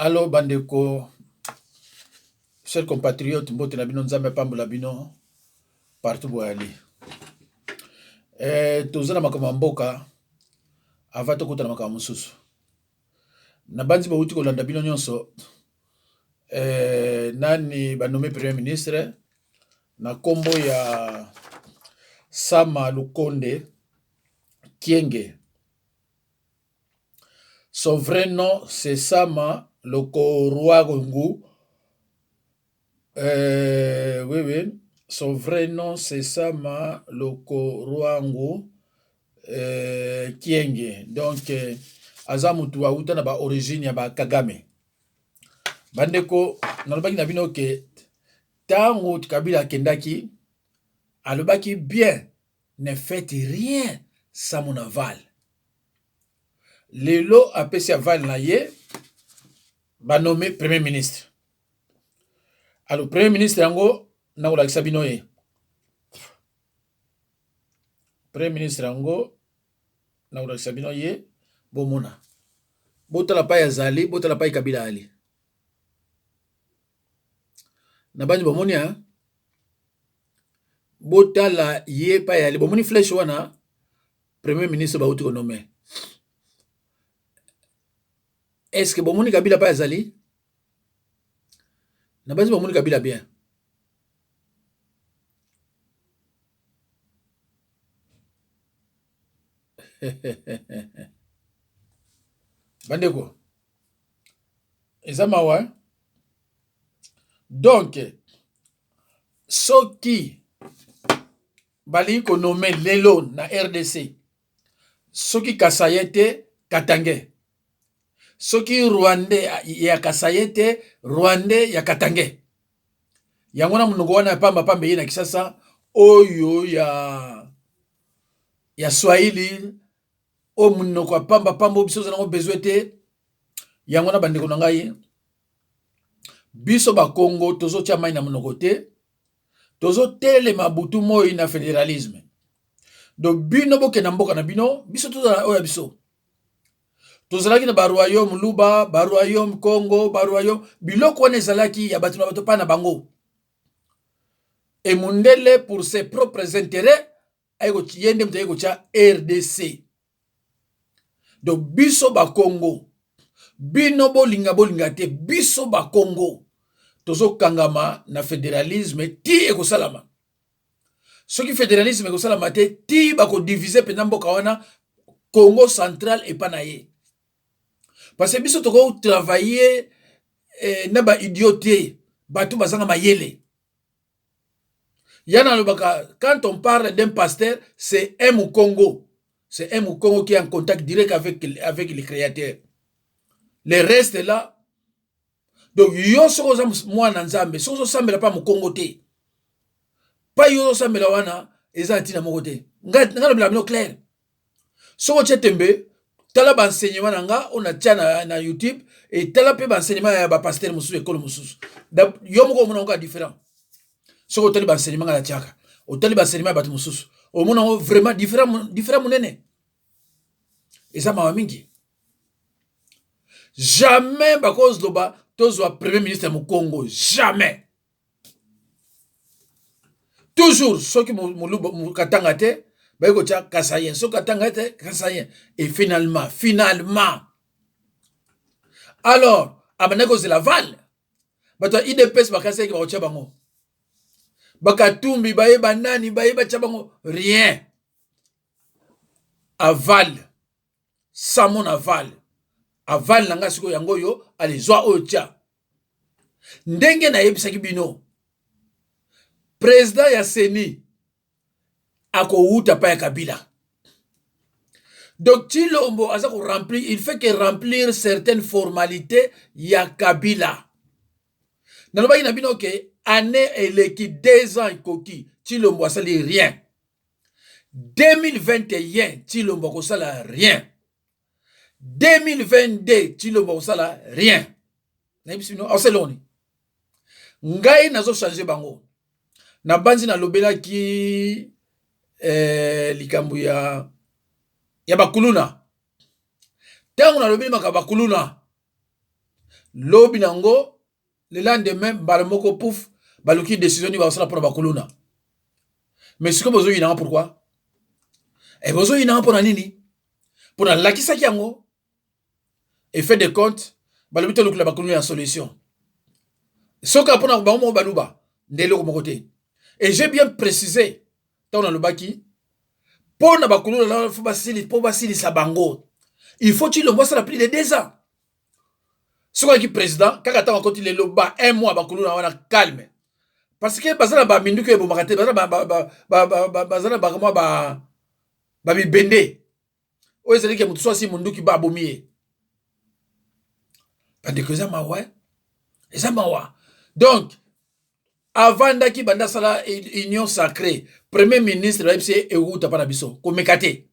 Allo bandeko, chers compatriotes, mbote na bino nzambe pambola bino partout boyali. Tozana makama mboka avant tokota na makama mususu. Na banzi bauti kolanda bino nyonso nani banome premier ministre na kombo ya Sama Lukonde Kienge. Son vrai nom c'est Sama Lokoroagungu. Oui. Son vrai nom c'est Sama Lokoroagungu Kienge. Donc, azamutu wa uta na ba origine ya ba Kagame. Bandeko, nalobaki na bino ke tango Kabila kendaki, alobaki bien, ne faites rien sans mon aval. Lelo apesi aval na ye, ba nommé premier ministre. Alors, premier ministre yango, na olakisa bino ye. Premier ministre yango, na olakisa bino ye, bomona. Botala pa ya zali, botala pa ya Kabila ali. Na bani bomoni ha? Botala ye pa ya ali. Bomoni flèche wana, premier ministre ba uti ko nommé. Est-ce que bomoni Kabila pa ya zali? Na bani bomoni Kabila bien. Bandeko. Ezamawa. Donc, soki bali ko nommé lelo na RDC. Soki Kasayete Katange. Soki Rwandais ya Kasayete Rwandais ya Katange. Yangona munongo wana pamba ye na Kisasa oyo ya Swahili o munoko pamba biso za ngo besoin te. Yangona bandeko na ngai. Biso ba Congo tozo tia mai na munoko te. Tozo telema butu moi na fédéralisme. Donc bino boke na mboka na bino, biso tozala oya biso. Tozalaki na ba royaume Luba, ba royaume Congo, ba royaume biloko wana ezalaki ya bato na bato pa na bango. Et mundele pour ses propres intérêts, ayeko yende mta yeko cha RDC. Donc biso ba Congo, bino bolinga te, biso ba Congo. Tozo kangama na fédéralisme ti eko salama. Ce qui fédéralisme eko salama te ti bako diviser pena mboka wana Congo central et panaye. Parce que biso toko travailler na ba idioté, batu bazanga mayele. Yana lobaka, quand on parle d'un pasteur, c'est un Congo. C'est un Congo qui est en contact direct avec le créateur. Le reste est là. Donc, yo soko za mwa na nzambe, soko sambela pa Congo te. Pa yo sambela wana, eza tina moko te. Nga lobela bino clair. Soko chetembe, tala ba enseignement nga, on a tia na YouTube, et tala pe ba enseignement ya ba pasteur mususu école mususu. Yo moko mona nga différent. Soko tali ba enseignement nga la tiaka. O tali ba enseignement ba mususu. O mona vraiment différent munene. Eza mawa mingi. Jamais ba cause loba tozwa premier ministre mu Congo, jamais. Toujours ceux qui mu katanga te, ba ko tia Kasayen, so katanga te Kasayen. Et finalement, alors, abaneko c'est la Val. Bato IDPS ba Kasayen ba tia bango. Bakatumbi baye banani baye ba tia bango, rien. Aval. Samon aval. Aval nanga siko yango yo alizwa ocha. Ndenge na yebisaki bino. Président ya Seni ako uta pa ya Kabila. Donc Tshilombo aza ko remplir, il fait que remplir certaines formalités ya Kabila. Nalobaki na bino ke année eleki 2 ans koki Tshilombo asali rien. 2021 Tshilombo ko sala rien. 2022 Tshilombo ko sala rien. Na yebisi bino oseloni. Ngai nazo changer bango. Na banzi na lobela ki likambu ya bakuluna. Tango na lobeli maka bakuluna. lobi nango le lendemain balamoko pouf baluki décision ni basala pour bakuluna. Mais ce que vous avez pourquoi? Et vous avez pour nini? Pour la lakisa kiango et fait des comptes balobito lukula bakuluna la solution. Soka pour na baomo baluba ndelo ko côté. Et j'ai bien précisé dans le baki pour na bakuluna la faut basili pour basili sa bango. Il faut qu'il l'envoie ça la plus de 2 ans. Soka qui président kaka ta ko il le bas 1 mois bakuluna wana calme. Parce que bazala ba minduke bo makate bazala bazala ba comment ba bi bende. O ezali ke mutu swasi munduki ba bomie. Pande que ça ma ouais. Et ça ma wa. Donc avant d'aki banda sala union sacrée, premier ministre de l'FC et ou tapana biso ko mekate.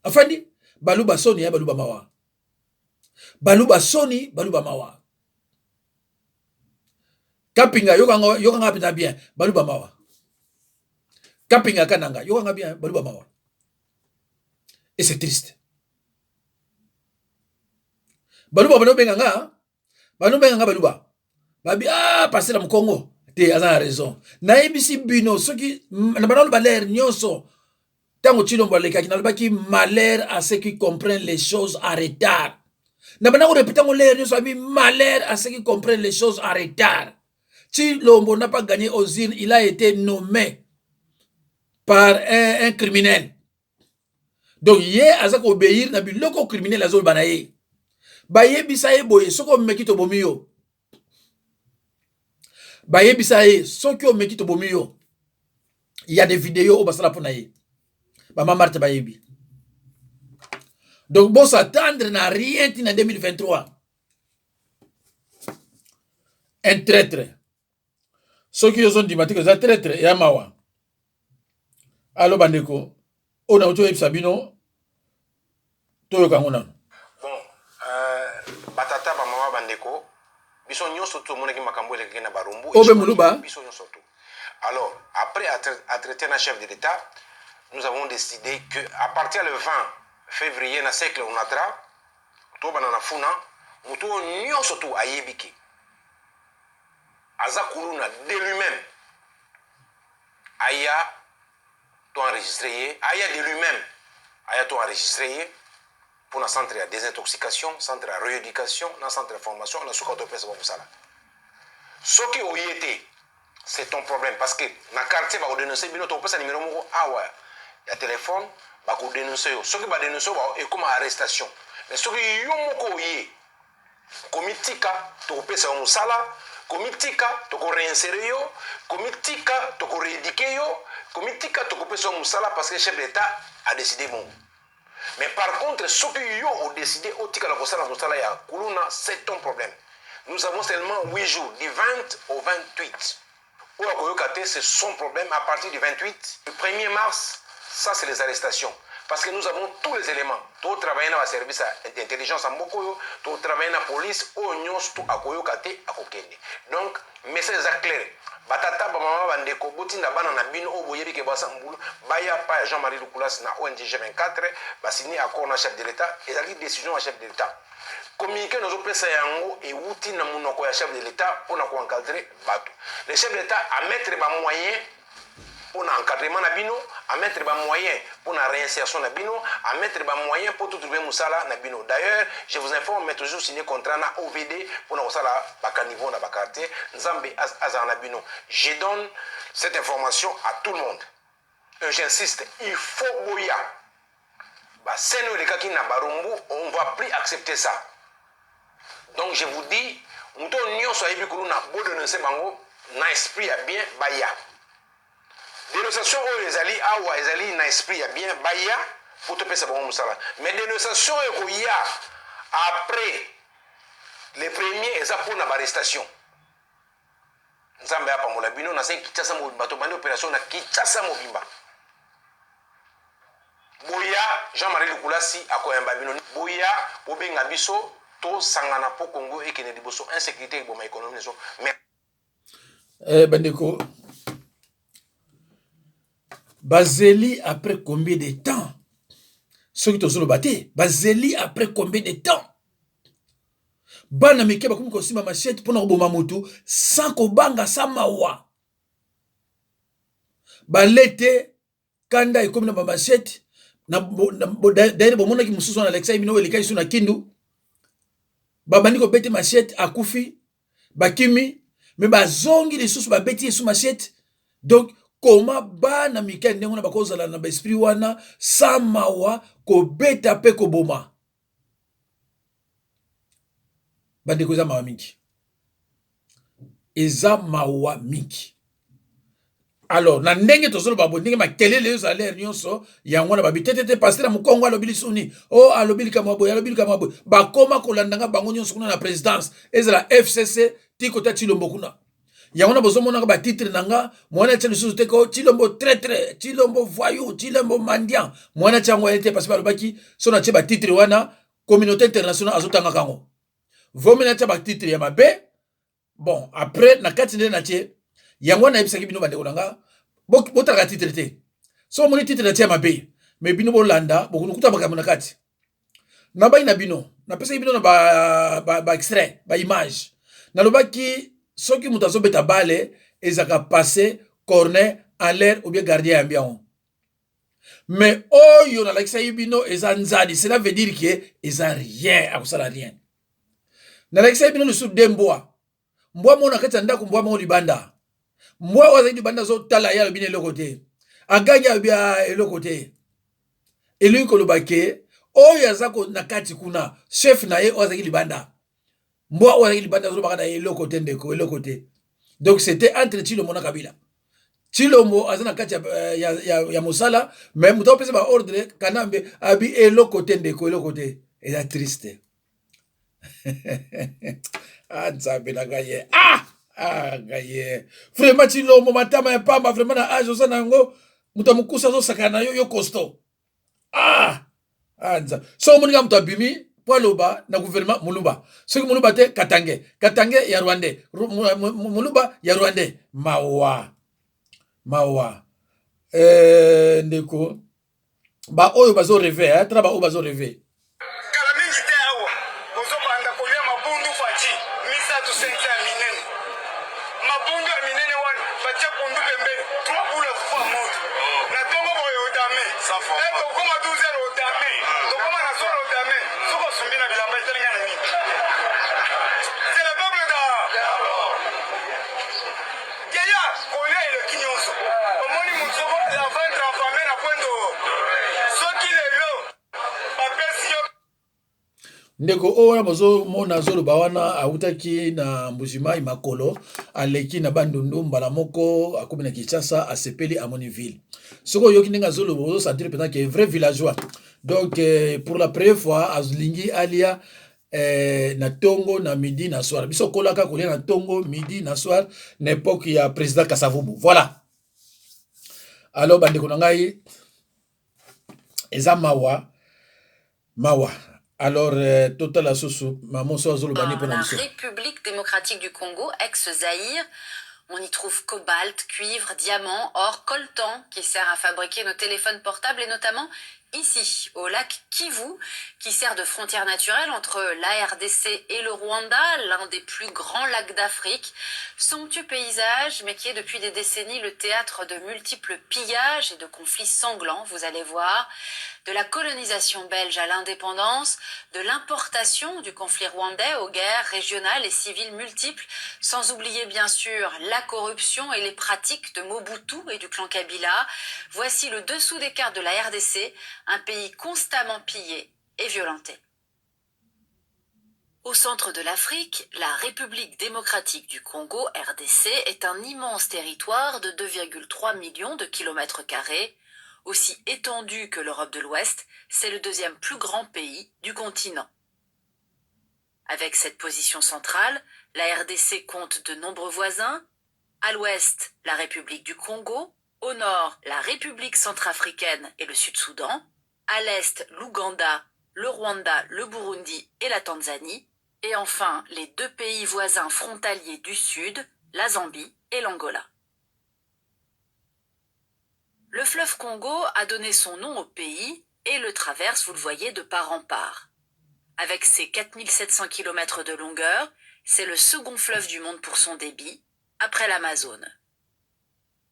Afandi baluba soni ya baluba mawa. Baluba soni baluba mawa. Kapinga yokanga pita bien baluba mawa. Kapinga kananga yokanga bien baluba mawa. Et c'est triste. Baluba benganga baluba. Babi passer la Congo. Te aza raison. Na ebisi bino soki na banalo baler nyonso. Tango chino baleka kina baki malheur à ceux qui comprennent les choses en retard. Na banako répéter mon l'air nyonso abi malheur à ceux qui comprennent les choses en retard. Chilombo n'a pas gagné aux îles, il a été nommé par un criminel. Donc hier azak obéir na biloko criminel azol banaye. Baye bisaye boye soko mekito bomiyo. Baye bisaye soko mekito bomiyo. Il y a des vidéos au basala ponaye. Maman Marthe bayebi. Donc bon s'attendre n'a rien en 2023. Un traître. Ceux qui ont dit que c'est un traître et un mawa. Allo bandeko. On a autorisé Sabino. Toyo kangona. Batata ba mama bandeko biso nyonso to monaki makambo eleki na barumbu Obe muluba biso nyonso to. Alors après à traiter un chef de l'État, nous avons décidé que à partir le 20 février na siècle on atra to banana funa muto nyonso to ayebiki aza kuluna de lui-même aya to enregistré aya de lui-même aya to enregistré pour un centre de désintoxication, centre de rééducation, un centre de formation, on a souvent fait ça pour ça. Ce qui est été, c'est ton problème parce que dans le quartier, on dénonce, on peut pas numéro il y a téléphone, on dénonce. Ce qui va dénoncer, c'est comme arrestation. Mais ce qui est komitika to pesa musala, komitika to ko réinsérer yo, komitika to ko rééduquer yo, komitika to ko pesa musala parce que le chef d'État a décidé bon. Mais par contre, ceux qui ont décidé c'est ton problème. Nous avons seulement 8 jours, du 20 au 28. Pour la c'est son problème à partir du 28. Le 1er mars, ça c'est les arrestations. Parce que nous avons tous les éléments. Tout travailler dans le service d'intelligence en Bokoyo, tout travailler dans la police, oignon, tout à Koyo Kate, à Kokende. Donc, message clair. Batata bamama bandeko botinda bana na bino oboyebi ke basa mbulu baya pa Jean-Marie Lukulas na ONG G24 basini accord na chef de l'État et la décision à chef de l'État. Communiquer nos opérations yango et outil na munoko ya chef de l'État pour na ko encadrer bato. Le chef de l'État a mettre ba moyens pour l'encadrement na bino, à mettre des moyens pour la réinsertion na bino, à mettre des moyens pour tout trouver musala na bino. D'ailleurs, je vous informe, mais toujours signé contrat na OVD pour na musala baka niveau na bakarte, nzambe azan na bino. Je donne cette information à tout le monde. J'insiste, il faut boya. Bah, c'est nous les cas qui na barumbu, on ne va plus accepter ça. Donc je vous dis, nous devons soit ébikulu na beau dénoncer bango, na esprit a bien baya. Dénonciation où les alliés awa les alliés na esprit a bien baya pour te payer bon musala. Mais dénonciation il y a après les premiers ils pour na arrestation. Nzambe apa mola bino na sen kitasa mo bato bande opération na kitasa mo bimba. Boya Jean-Marie Lukulasi akoyamba bino boya obenga biso to sangana po Congo et kene liboso insécurité bo ma économie so mais bandeko Bazeli après combien de temps? Ceux qui te sont battus, Bazeli après combien de temps? bana mike bakomi kosimba machete mpona koboma motu sans kobanga sa mawa balete kanda ekomi na bamachete d'ailleurs bomonaki mosusu wana Alexei bino elekai so na kindu babandi kobete machete akufi bakimi me bazongi lisusu babeti yesu machete donc koma bana mike ndenge wana bakozala na baesprit wana sa mawa kobeta mpe koboma bandeko eza mawa mingi eza mawa mingi. Alors na ndenge tozoloba bo ndenge makelele ezala air nyonso yango na babi tete pasteur Mukongo alobili suni oh alobili kama boy bakoma kolandanga bango nyonso kuna na présidence ezala FCC tikota Chilombo kuna yango na bozomona ba titre nanga mwana tshelo susu teko Chilombo traître Chilombo voyou Chilombo mendiant mwana tshangwa était parce que balobaki so na tsheba ba titre wana communauté internationale azotanga kango vomena tsheba ba titre ya mabe. Bon après na kati ndene na tshie yango na yebisaki bino bandeko nanga botaka titre te so moni titre na tia mabe me bino bolanda bokunukuta makambo na kati na bai na bino na pesa bino na ba extrait ba image na lobaki soki muta azobeta bale ezaka passer corner en l'air ou bien gardien ya bien mais oyo na lakisa bino eza nzadi cela veut dire que eza rien akusala rien na lakisa bino le sous demboa mbwa mona kati ya ndako mbwa mo libanda mbwa wazali libanda zo tala ya lobine eloko te aganya bia eloko te eluki koloba ke oyo azako na kati kuna chef na ye wazali libanda mbwa wazali libanda zo baka na eloko te ndeko eloko te donc c'était entre Chilombo na Kabila Chilombo azana kati ya mosala mais muto pesa ba ordre kanambe abi eloko te ndeko eloko te eza triste ah nzambe na gaye gaye vraiment Chilombo matama ya pamba vraiment na âge oza nango muto mukusa zo sakana yo costo nza so moninga muto abimi Pwaloba na gouvernement Muluba soki Muluba te Katange ya Rwandais Muluba ya Rwandais mawa ndeko ba oyo bazo rêver tra ba oyo bazo rêver kala mingi te awa bozobanda kolia mabundu faci misatu sente ya minene mabundu ya minene wana batia pundu pembeni 3 boules kwa moto na tongo boyo otame tokoma 12 heures otame tokoma na solo otame soko sumbi na bilamba etelenga na nini c'est le peuple da yaya kolia eleki nyonso omoni motsoko la ventre enfamé na kwendo soki lelo bapesi yo ndeko o wana bozo mona zoloba wana autaki na Mbujimai makolo aleki na bandundu mbala moko akomi na Kinshasa asepeli amoni ville soko yoki ndenge zoloba bozo sentir peut-être que vrai villageois donc pour la première fois azulingi alia na tongo na midi na soir biso kolaka kolia na tongo midi na soir na époque ya président Kasavubu voilà alors bandeko na ngai eza mawa alors, total la République démocratique du Congo, ex-Zaïre, on y trouve cobalt, cuivre, diamant, or, coltan, qui sert à fabriquer nos téléphones portables et notamment ici, au lac Kivu, qui sert de frontière naturelle entre la RDC et le Rwanda, l'un des plus grands lacs d'Afrique. Somptueux paysage, mais qui est depuis des décennies le théâtre de multiples pillages et de conflits sanglants, vous allez voir. De la colonisation belge à l'indépendance, de l'importation du conflit rwandais aux guerres régionales et civiles multiples, sans oublier bien sûr la corruption et les pratiques de Mobutu et du clan Kabila. Voici le dessous des cartes de la RDC, un pays constamment pillé et violenté. Au centre de l'Afrique, la République démocratique du Congo, RDC, est un immense territoire de 2,3 millions de kilomètres carrés. Aussi étendu que l'Europe de l'Ouest, c'est le deuxième plus grand pays du continent. Avec cette position centrale, la RDC compte de nombreux voisins. À l'ouest, la République du Congo. Au nord, la République centrafricaine et le Sud-Soudan. À l'est, l'Ouganda, le Rwanda, le Burundi et la Tanzanie. Et enfin, les deux pays voisins frontaliers du Sud, la Zambie et l'Angola. Le fleuve Congo a donné son nom au pays et le traverse, vous le voyez, de part en part. Avec ses 4700 km de longueur, c'est le second fleuve du monde pour son débit, après l'Amazone.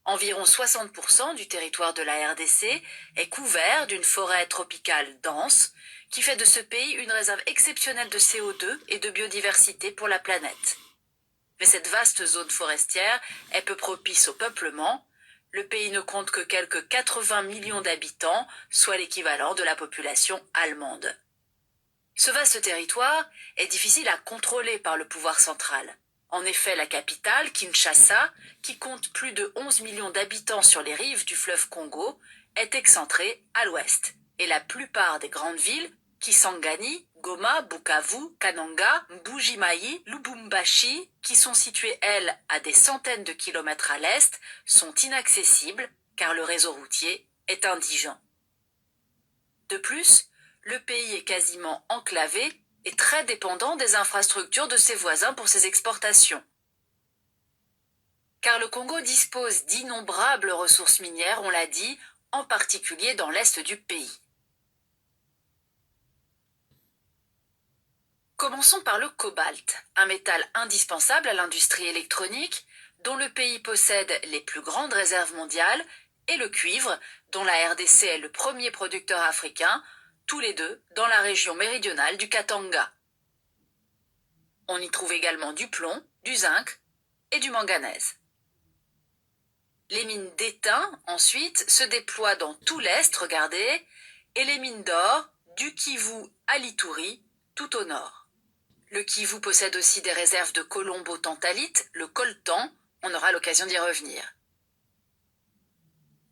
Environ 60% du territoire de la RDC est couvert d'une forêt tropicale dense qui fait de ce pays une réserve exceptionnelle de CO2 et de biodiversité pour la planète. Mais cette vaste zone forestière est peu propice au peuplement. Le pays ne compte que quelques 80 millions d'habitants, soit l'équivalent de la population allemande. Ce vaste territoire est difficile à contrôler par le pouvoir central. En effet, la capitale, Kinshasa, qui compte plus de 11 millions d'habitants sur les rives du fleuve Congo, est excentrée à l'ouest. Et la plupart des grandes villes, Kisangani, Goma, Bukavu, Kananga, Mbuji-Mayi, Lubumbashi, qui sont situées, elles, à des centaines de kilomètres à l'est, sont inaccessibles car le réseau routier est indigent. De plus, le pays est quasiment enclavé et très dépendant des infrastructures de ses voisins pour ses exportations. Car le Congo dispose d'innombrables ressources minières, on l'a dit, en particulier dans l'est du pays. Commençons par le cobalt, un métal indispensable à l'industrie électronique, dont le pays possède les plus grandes réserves mondiales, et le cuivre, dont la RDC est le premier producteur africain, tous les deux dans la région méridionale du Katanga. On y trouve également du plomb, du zinc et du manganèse. Les mines d'étain, ensuite, se déploient dans tout l'est, regardez, et les mines d'or, du Kivu à l'Ituri, tout au nord. Le Kivu possède aussi des réserves de colombo-tantalite, le coltan, on aura l'occasion d'y revenir.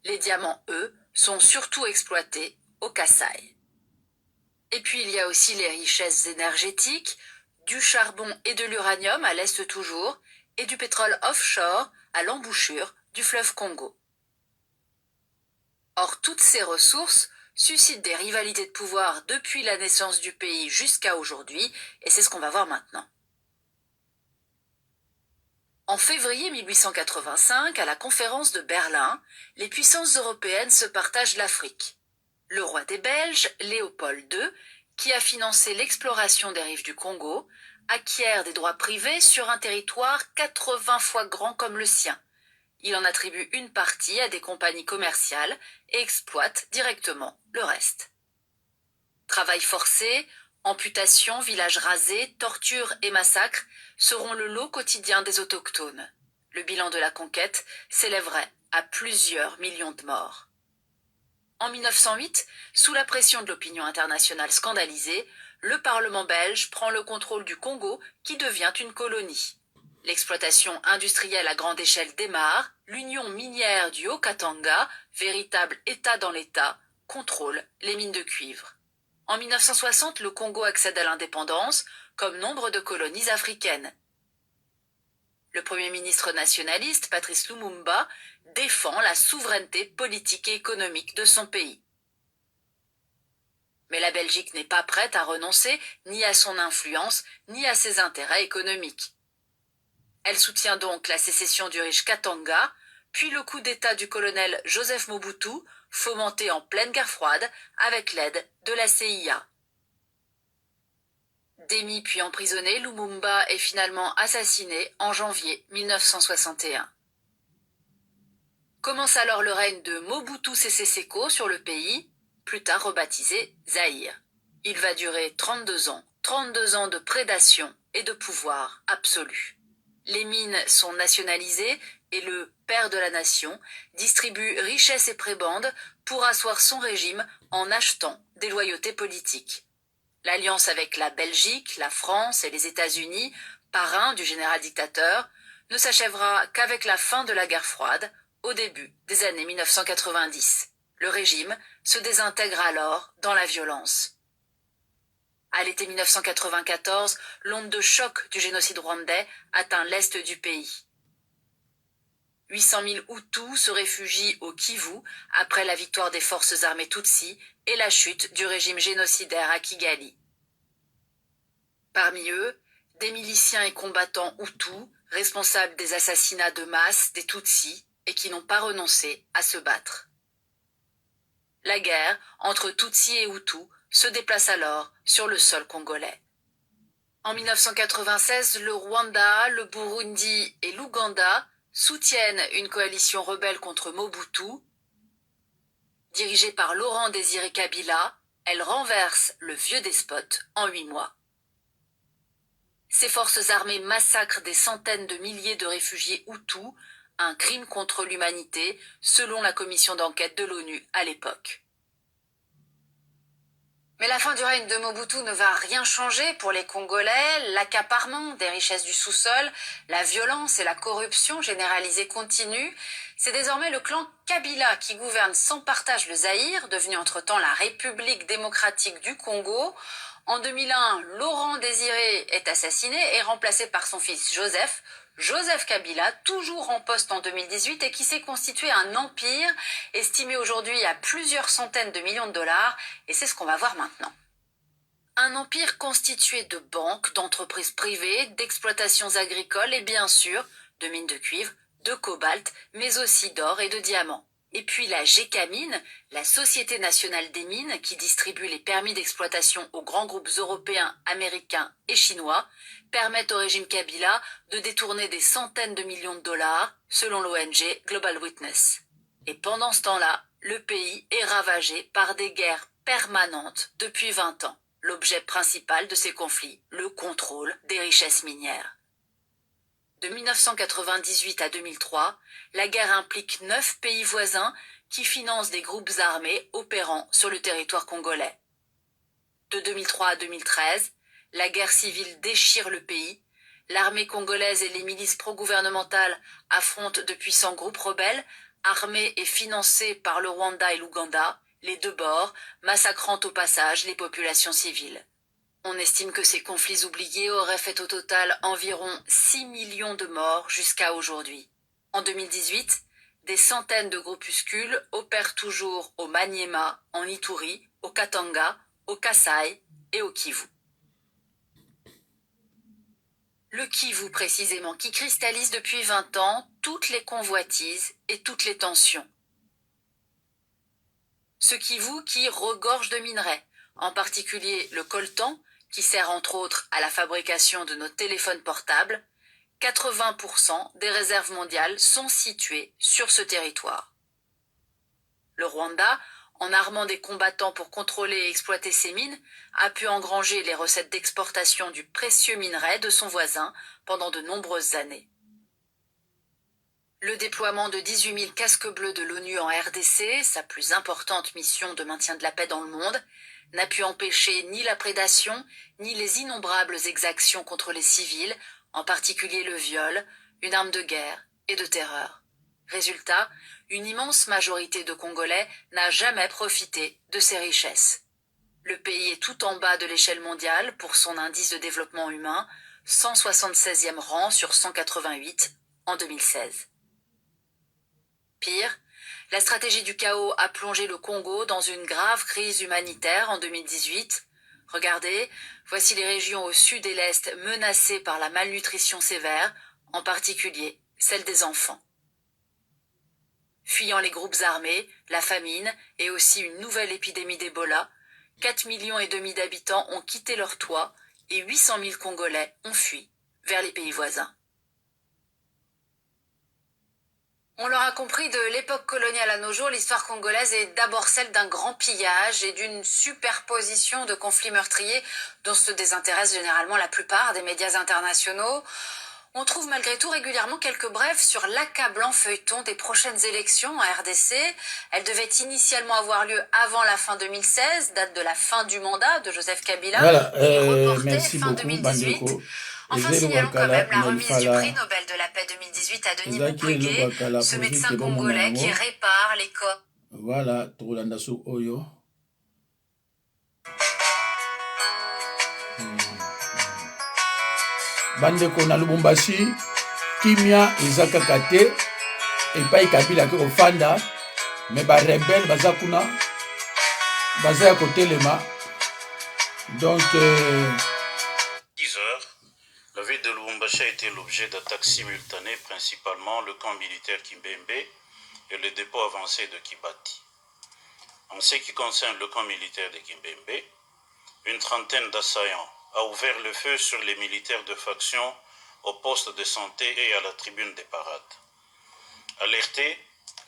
Les diamants, eux, sont surtout exploités au Kasaï. Et puis il y a aussi les richesses énergétiques, du charbon et de l'uranium à l'est toujours, et du pétrole offshore à l'embouchure du fleuve Congo. Or, toutes ces ressources suscitent des rivalités de pouvoir depuis la naissance du pays jusqu'à aujourd'hui, et c'est ce qu'on va voir maintenant. En février 1885, à la conférence de Berlin, les puissances européennes se partagent l'Afrique. Le roi des Belges, Léopold II, qui a financé l'exploration des rives du Congo, acquiert des droits privés sur un territoire 80 fois grand comme le sien. Il en attribue une partie à des compagnies commerciales et exploite directement le reste. Travail forcé, amputation, villages rasés, tortures et massacres seront le lot quotidien des autochtones. Le bilan de la conquête s'élèverait à plusieurs millions de morts. En 1908, sous la pression de l'opinion internationale scandalisée, le Parlement belge prend le contrôle du Congo qui devient une colonie. L'exploitation industrielle à grande échelle démarre, l'union minière du Haut-Katanga, véritable État dans l'État, contrôle les mines de cuivre. En 1960, le Congo accède à l'indépendance, comme nombre de colonies africaines. Le Premier ministre nationaliste, Patrice Lumumba, défend la souveraineté politique et économique de son pays. Mais la Belgique n'est pas prête à renoncer ni à son influence, ni à ses intérêts économiques. Elle soutient donc la sécession du riche Katanga, puis le coup d'État du colonel Joseph Mobutu, fomenté en pleine guerre froide avec l'aide de la CIA. Démis puis emprisonné, Lumumba est finalement assassiné en janvier 1961. Commence alors le règne de Mobutu Sese Seko sur le pays, plus tard rebaptisé Zaïre. Il va durer 32 ans de prédation et de pouvoir absolu. Les mines sont nationalisées et le père de la nation distribue richesses et prébendes pour asseoir son régime en achetant des loyautés politiques. L'alliance avec la Belgique, la France et les États-Unis, parrains du général dictateur, ne s'achèvera qu'avec la fin de la guerre froide, au début des années 1990. Le régime se désintègre alors dans la violence. À l'été 1994, l'onde de choc du génocide rwandais atteint l'est du pays. 800 000 Hutus se réfugient au Kivu après la victoire des forces armées Tutsi et la chute du régime génocidaire à Kigali. Parmi eux, des miliciens et combattants Hutus, responsables des assassinats de masse des Tutsis et qui n'ont pas renoncé à se battre. La guerre entre Tutsis et Hutus se déplace alors sur le sol congolais. En 1996, le Rwanda, le Burundi et l'Ouganda soutiennent une coalition rebelle contre Mobutu. Dirigée par Laurent Désiré Kabila, elle renverse le vieux despote en 8 mois. Ces forces armées massacrent des centaines de milliers de réfugiés Hutus, un crime contre l'humanité, selon la commission d'enquête de l'ONU à l'époque. Mais la fin du règne de Mobutu ne va rien changer pour les Congolais. L'accaparement des richesses du sous-sol, la violence et la corruption généralisée continuent. C'est désormais le clan Kabila qui gouverne sans partage le Zaïre, devenu entre-temps la République démocratique du Congo. En 2001, Laurent Désiré est assassiné et remplacé par son fils Joseph Kabila, toujours en poste en 2018 et qui s'est constitué un empire estimé aujourd'hui à plusieurs centaines de millions de dollars, et c'est ce qu'on va voir maintenant. Un empire constitué de banques, d'entreprises privées, d'exploitations agricoles et bien sûr de mines de cuivre, de cobalt, mais aussi d'or et de diamants. Et puis la GECAMINE, la Société nationale des mines, qui distribue les permis d'exploitation aux grands groupes européens, américains et chinois, permet au régime Kabila de détourner des centaines de millions de dollars, selon l'ONG Global Witness. Et pendant ce temps-là, le pays est ravagé par des guerres permanentes depuis 20 ans. L'objet principal de ces conflits, le contrôle des richesses minières. De 1998 à 2003, la guerre implique 9 pays voisins qui financent des groupes armés opérant sur le territoire congolais. De 2003 à 2013, la guerre civile déchire le pays. L'armée congolaise et les milices pro-gouvernementales affrontent de puissants groupes rebelles, armés et financés par le Rwanda et l'Ouganda, les deux bords, massacrant au passage les populations civiles. On estime que ces conflits oubliés auraient fait au total environ 6 millions de morts jusqu'à aujourd'hui. En 2018, des centaines de groupuscules opèrent toujours au Maniema, en Ituri, au Katanga, au Kasaï et au Kivu. Le Kivu précisément, qui cristallise depuis 20 ans toutes les convoitises et toutes les tensions. Ce Kivu qui regorge de minerais, en particulier le coltan, qui sert entre autres à la fabrication de nos téléphones portables. 80% des réserves mondiales sont situées sur ce territoire. Le Rwanda, en armant des combattants pour contrôler et exploiter ces mines, a pu engranger les recettes d'exportation du précieux minerai de son voisin pendant de nombreuses années. Le déploiement de 18 000 casques bleus de l'ONU en RDC, sa plus importante mission de maintien de la paix dans le monde, n'a pu empêcher ni la prédation, ni les innombrables exactions contre les civils, en particulier le viol, une arme de guerre et de terreur. Résultat, une immense majorité de Congolais n'a jamais profité de ces richesses. Le pays est tout en bas de l'échelle mondiale pour son indice de développement humain, 176e rang sur 188 en 2016. Pire, la stratégie du chaos a plongé le Congo dans une grave crise humanitaire en 2018. Regardez, voici les régions au sud et l'est menacées par la malnutrition sévère, en particulier celle des enfants. Fuyant les groupes armés, la famine et aussi une nouvelle épidémie d'Ebola, 4,5 millions d'habitants ont quitté leur toit et 800 000 Congolais ont fui vers les pays voisins. On l'aura compris, de l'époque coloniale à nos jours, l'histoire congolaise est d'abord celle d'un grand pillage et d'une superposition de conflits meurtriers dont se désintéressent généralement la plupart des médias internationaux. On trouve malgré tout régulièrement quelques brèves sur l'accablant feuilleton des prochaines élections en RDC. Elles devaient initialement avoir lieu avant la fin 2016, date de la fin du mandat de Joseph Kabila, Voilà, et reportée merci fin beaucoup, 2018. Bandeko. Enfin, signalons quand même la remise du prix Nobel de la paix 2018 à Denis Mukwege, ce médecin congolais qui répare les corps. Voilà, Toulanda Sou Oyo. Bandeko na Lubumbashi, kimia eza kaka te epai Kabila ke kofanda, me ba rebelle baza kuna baza ya kotelema. Donc 10 heures, la ville de Lubumbashi a été l'objet d'attaques simultanées, principalement le camp militaire Kimbembe et le dépôt avancé de Kibati. En ce qui concerne le camp militaire de Kimbembe, une trentaine d'assaillants a ouvert le feu sur les militaires de faction au poste de santé et à la tribune des parades. Alerté,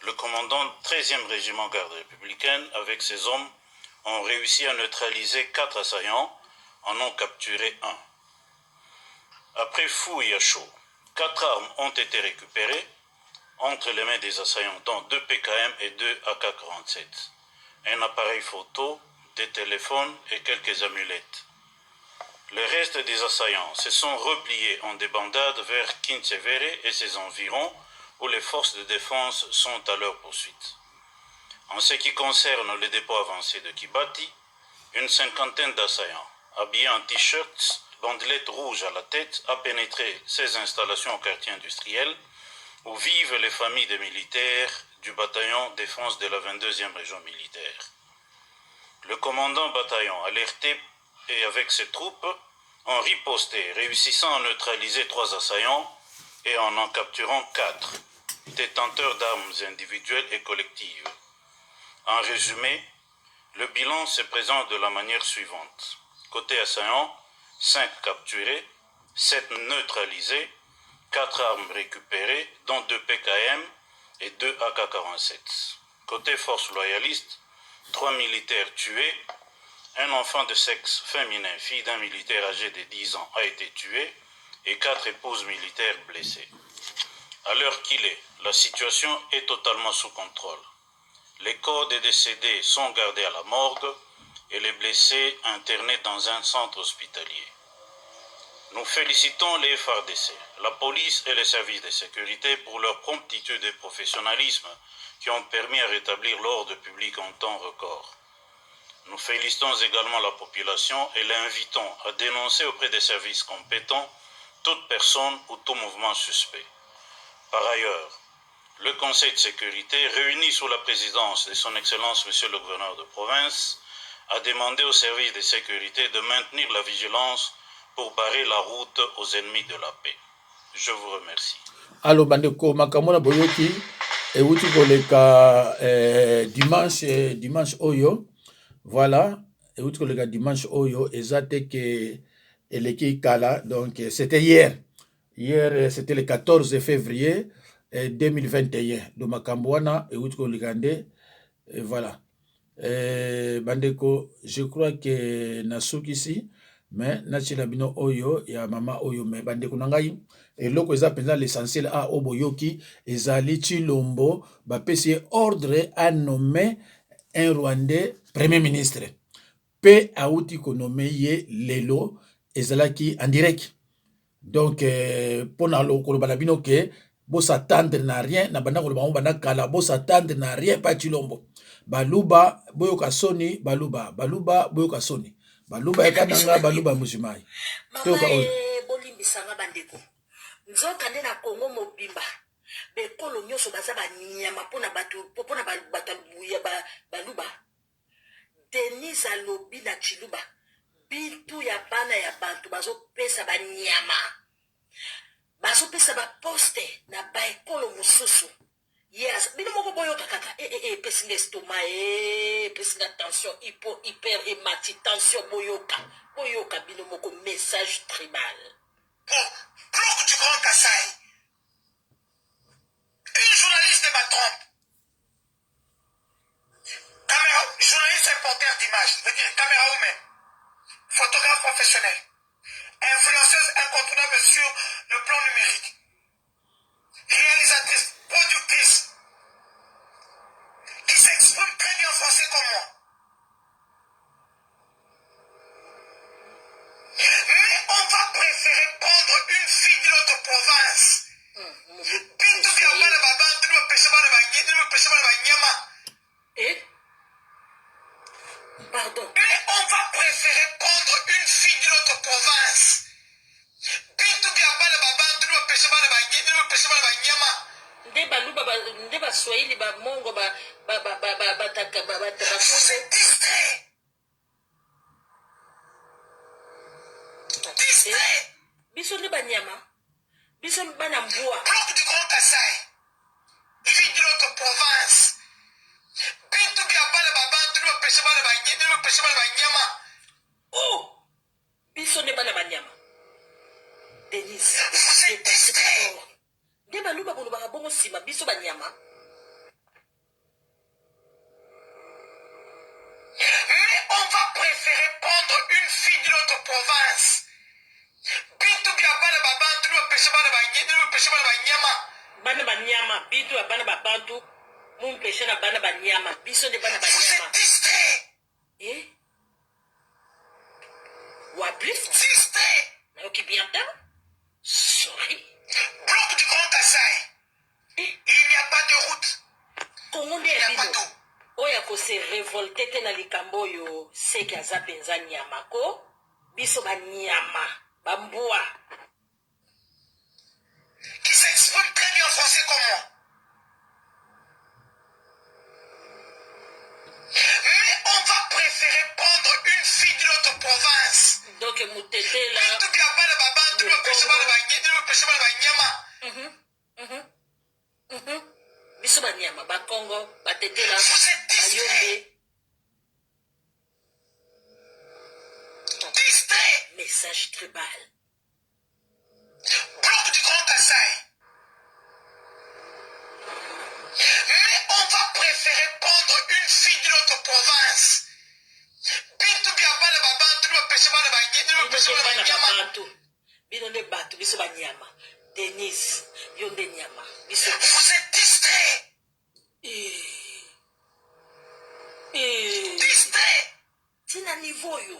le commandant du 13e régiment garde républicaine avec ses hommes ont réussi à neutraliser 4 assaillants, en ont capturé 1. Après fouille à chaud, 4 armes ont été récupérées entre les mains des assaillants, dont 2 PKM et 2 AK-47, un appareil photo, des téléphones et quelques amulettes. Le reste des assaillants se sont repliés en débandade vers Kintsevere et ses environs, où les forces de défense sont à leur poursuite. En ce qui concerne le dépôt avancé de Kibati, une cinquantaine d'assaillants, habillés en t-shirts, bandelettes rouges à la tête, a pénétré ces installations au quartier industriel, où vivent les familles des militaires du bataillon défense de la 22e région militaire. Le commandant bataillon, alerté et avec ses troupes, ont riposté, réussissant à neutraliser 3 assaillants et en capturant 4, détenteurs d'armes individuelles et collectives. En résumé, le bilan se présente de la manière suivante. Côté assaillant, 5 capturés, 7 neutralisés, 4 armes récupérées, dont 2 PKM et 2 AK-47. Côté force loyaliste, 3 militaires tués, un enfant de sexe féminin, fille d'un militaire âgé de 10 ans, a été tué et 4 épouses militaires blessées. À l'heure qu'il est, la situation est totalement sous contrôle. Les corps des décédés sont gardés à la morgue et les blessés internés dans un centre hospitalier. Nous félicitons les FARDC, la police et les services de sécurité pour leur promptitude et professionnalisme qui ont permis à rétablir l'ordre public en temps record. Nous félicitons également la population et l'invitons à dénoncer auprès des services compétents toute personne ou tout mouvement suspect. Par ailleurs, le Conseil de sécurité, réuni sous la présidence de son Excellence Monsieur le Gouverneur de province, a demandé aux services de sécurité de maintenir la vigilance pour barrer la route aux ennemis de la paix. Je vous remercie. Allo bandeko makamona boyoki euti koleka dimanche oyo voilà euti koleka dimanche oyo ezate ke eleki kala donc c'était hier c'était le 14 février 2021 do makambo wana euti koleka nde voilà bandeko je crois que nasukisi mais natila bino oyo ya mama oyo me bandeko na ngai eloko eza penza l'essentiel a oboyoki ezali Tshilombo bapesi ordre à nommer un Rwandais premier ministre pe auti konome ye lelo ezalaki en direct donc pona lokolo bana bino ke bo s'attendre na rien na banda koloba bana kala bo s'attendre na rien pa Tshilombo baluba boyoka soni baluba boyoka soni baluba ekananga baluba musimai toka bolimbisanga bandeko nzoka nde na Kongo mobimba bekolo nyonso baza banyama mpona bato ya baluba Denis alobi na Chiluba bintu ya bana ya bantu bazopesa banyama bazopesa baposte na baekolo mosusu yes bino moko boyoka kaka pesinga estoma pesinga tension hyper tension boyoka bino moko message tribal. Bloc du Grand Kassai, une journaliste ma trompe. Journaliste reporter d'image, veut dire camérawoman, photographe professionnel, influenceuse incontournable sur le plan numérique, réalisatrice, productrice, qui s'exprime très bien en français comme moi. Mais on va préférer prendre une fille de notre province. Pardon. Mais on va préférer prendre une fille de notre province. C'est distrait. Distrait. Biso ne banyama. Biso bana mbua. Bloc du Grand Kassai. Fille de notre province. Oh. biso ne bana banyama. Denise, Vous êtes distrait. nde baluba bolobaka bongo nsima biso banyama. Mais on va préférer prendre une fille de notre province. Bintu bia bana babantu no pêche bana banyede no pêche bana banyama. Bana banyama bitu ya bana babantu mumpeshe na bana banyama biso ne bana Vous banyama. êtes distrait. Eh? Wablif? Distrait. Nayoki bien ta? Sorry. Bloc du Grand Kassai. Eh? Il n'y a pas de route. Kongo nde Il n'y ya a pas bino. d'eau. Oya ko se révolté te na likambo yo seki aza penza nyama ko biso banyama bambua. Qui s'exprime très bien en français comme moi. Mais on va préférer prendre une fille de notre province. Donc mutete la Bintu bia bana babantu no pêche bana banyede no pêche bana banyama. biso banyama bakongo batete la Vous êtes distrait. bayombe. Distrait. Message tribal. Bloc du Grand Kassai. Mais on va préférer prendre une fille de notre province. Bintu bia bana babantu no pêche bana banyede no Bino pêche nde bana bana banyama. babantu bino nde bato biso banyama. Denise yo nde nyama biso. Vous êtes distrait. Distrait. tina niveau yo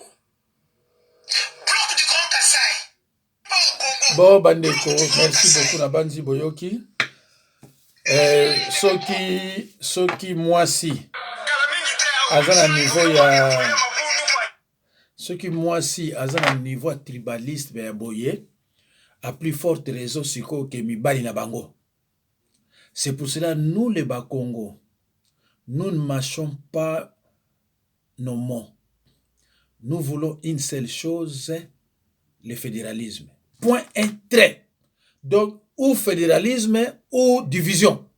Bloc du Grand Kassai. Au Congo. Bon bandeko, merci beaucoup na banzi boyoki. Soki mwasi aza na niveau ya soki mwasi aza na niveau ya tribaliste ya boye, à plus forte raison siko ke mibali na bango. C'est pour cela nous les Bakongo, nous ne marchons pas nos mots. Nous voulons une seule chose, le fédéralisme. Point un trait. Donc, ou fédéralisme ou division.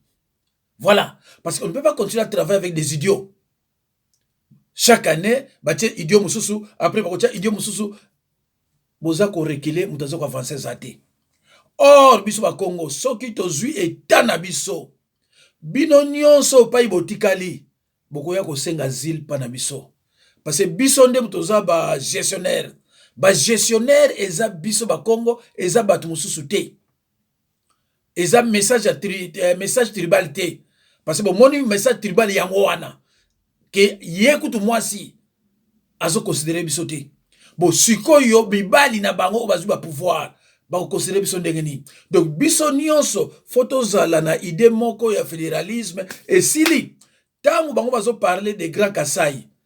Voilà. Parce qu'on ne peut pas continuer à travailler avec des idiots. Chaque année, batie idiot mususu, après batie idiot mususu, boza ko reculer, mutazo ko avancer zate. Or, biso ba Congo, soki tozui etana biso. Bino nyonso pa ibotikali, bokoya ko senga zil pa na biso. Parce que biso nde mutoza ba gestionnaire. Ba gestionnaire eza biso ba Congo, eza batu mususu te. Eza message tribal te. Parce que bon moni message tribal yango wana. Que yekutu mwasi azo considérer biso te. Bon sikoyo bibali na bango bazu ba pouvoir. Ba considérer biso ndengeni. Donc biso nyonso photo zala na idée moko ya fédéralisme et sili tango bango bazo parler de Grand Kassai.